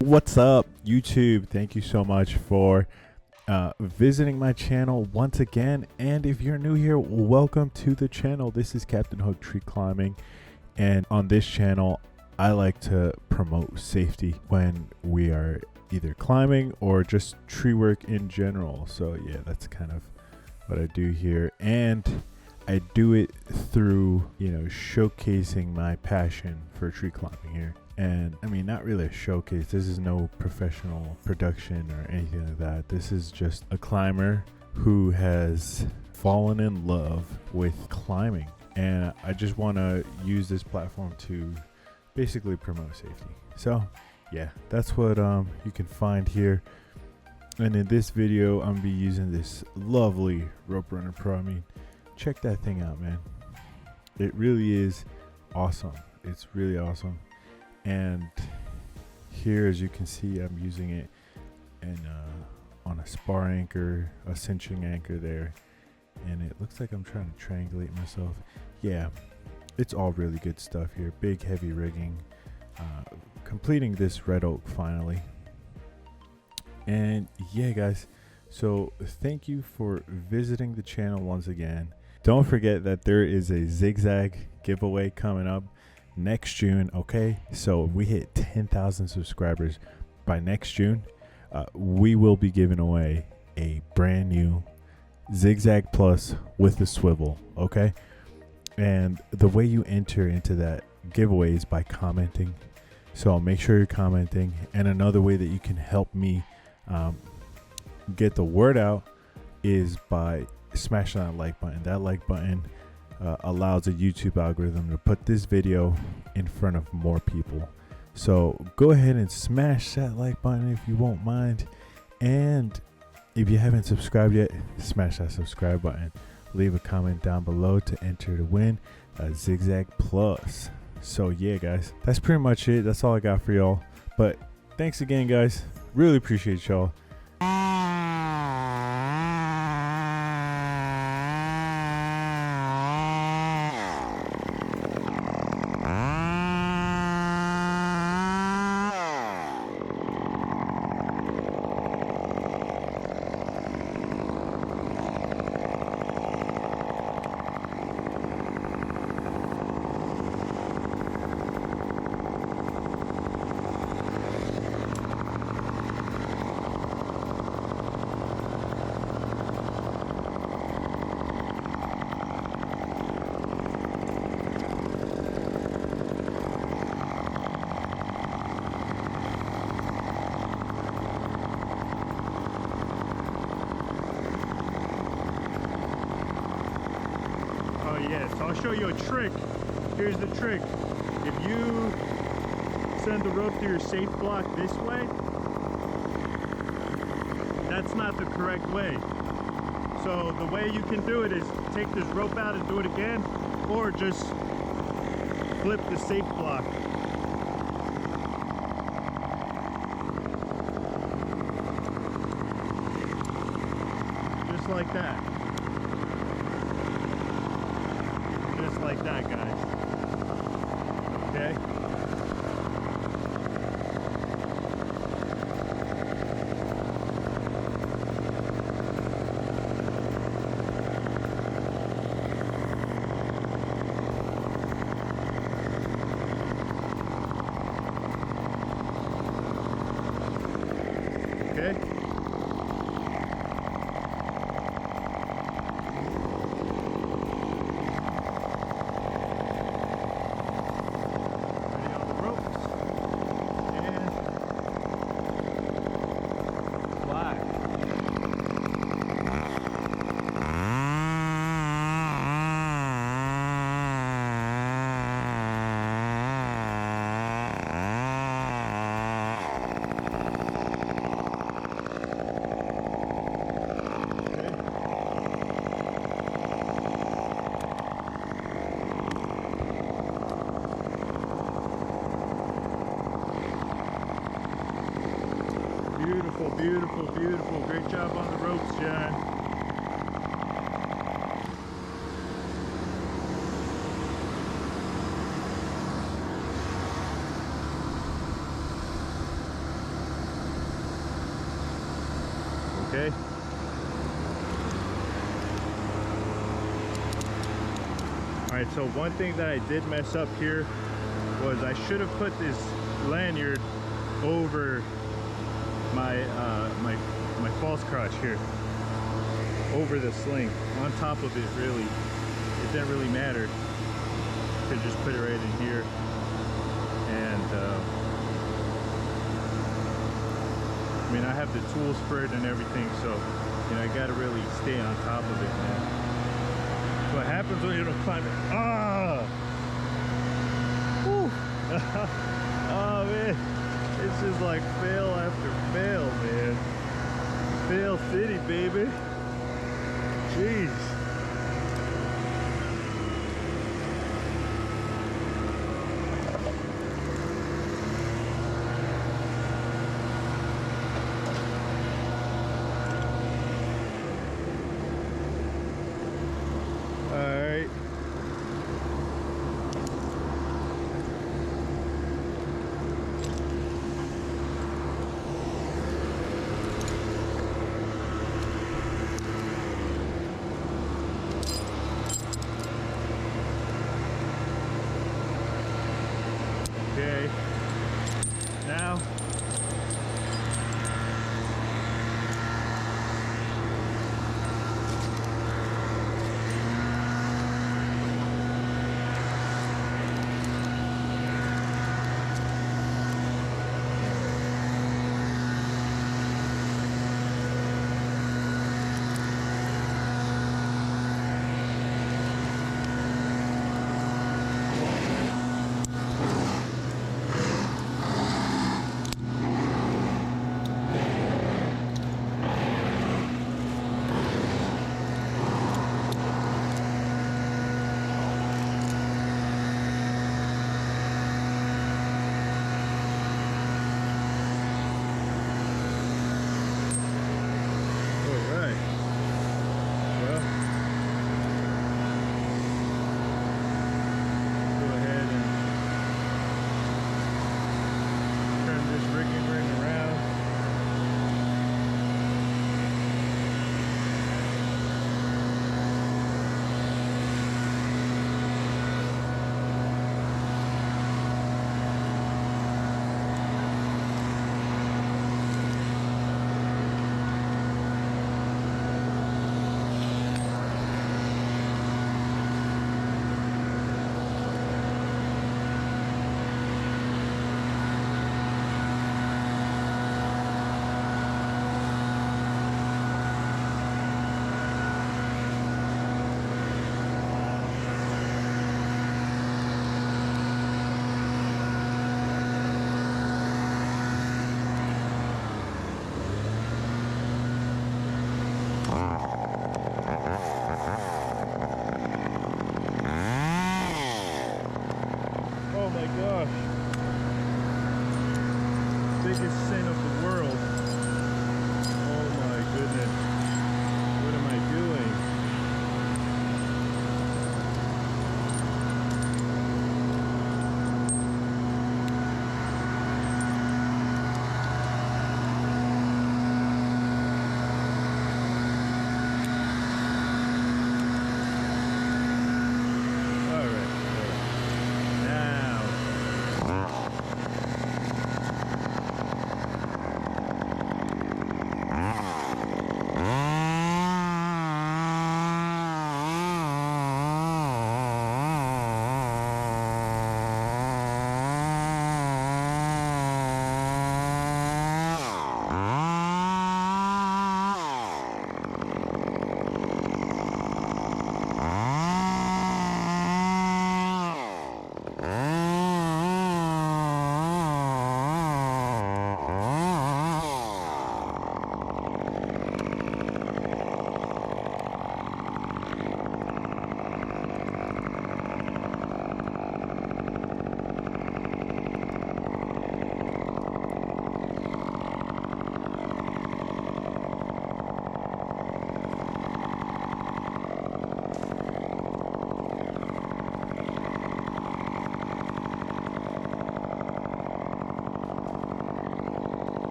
What's up, YouTube? Thank you so much for visiting my channel once again. And if you're new here, welcome to the channel. This is Captain Hook Tree Climbing, and on this channel I like to promote safety when we are either climbing or just tree work in general. So yeah, that's kind of what I do here, and I do it through, showcasing my passion for tree climbing here. And I mean, not really a showcase. This is no professional production or anything like that. This is just a climber who has fallen in love with climbing. And I just want to use this platform to basically promote safety. So yeah, that's what you can find here. And in this video, I'm gonna be using this lovely Rope Runner Pro. I mean, check that thing out, man. It really is awesome. It's really awesome. And here, as you can see, I'm using it and on a spar anchor, a cinching anchor there, and it looks like I'm trying to triangulate myself. Yeah, it's all really good stuff here. Big heavy rigging, completing this red oak finally. And yeah, guys, so thank you for visiting the channel once again. Don't forget that there is a zigzag giveaway coming up next June. Okay, so if we hit 10,000 subscribers by next June, we will be giving away a brand new Zigzag Plus with a swivel. Okay, and the way you enter into that giveaway is by commenting, so make sure you're commenting. And another way that you can help me get the word out is by smashing that like button. That like button allows the YouTube algorithm to put this video in front of more people. So go ahead and smash that like button if you won't mind. And if you haven't subscribed yet, smash that subscribe button. Leave a comment down below to enter to win a Zigzag Plus. So yeah, guys, that's pretty much it. That's all I got for y'all. But thanks again, guys. Really appreciate y'all. I'll show you a trick. Here's the trick. If you send the rope to your safe block this way, that's not the correct way. So the way you can do it is take this rope out and do it again, or just flip the safe block. Just like that. Like that, guys. Okay. Okay. Beautiful, beautiful, beautiful. Great job on the ropes, John. Okay. Alright, so one thing that I did mess up here was I should have put this lanyard over my my false crotch here, over the sling, on top of it. Really, it didn't really matter. Could just put it right in here, and I mean, I have the tools for it and everything, so you know, I gotta really stay on top of it, man. What happens when you don't climb it? Ah! Woo! Oh man, it's just like fail after fail, man. Fail city, baby. Jeez.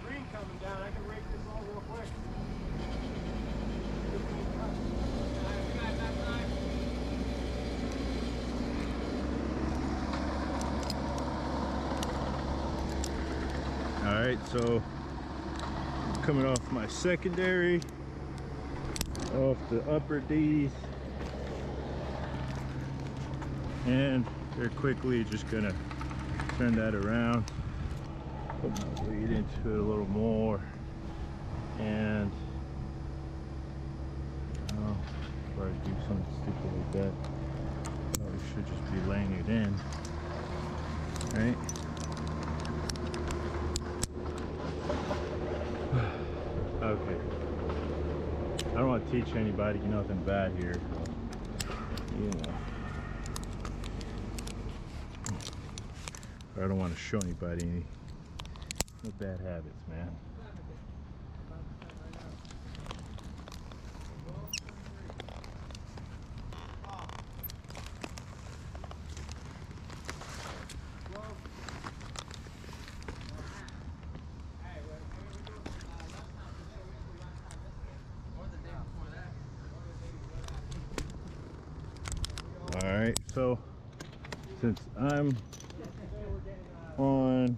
green coming down. I can rake this all real quick. All right, so coming off my secondary, off the upper D's, and very quickly just gonna turn that around, put my weight into it a little more, and before I do something stupid like that, probably should just be laying it in, right? Okay. I don't want to teach anybody nothing bad here, you know. I don't want to show anybody any no bad habits, man. All right, so since I'm on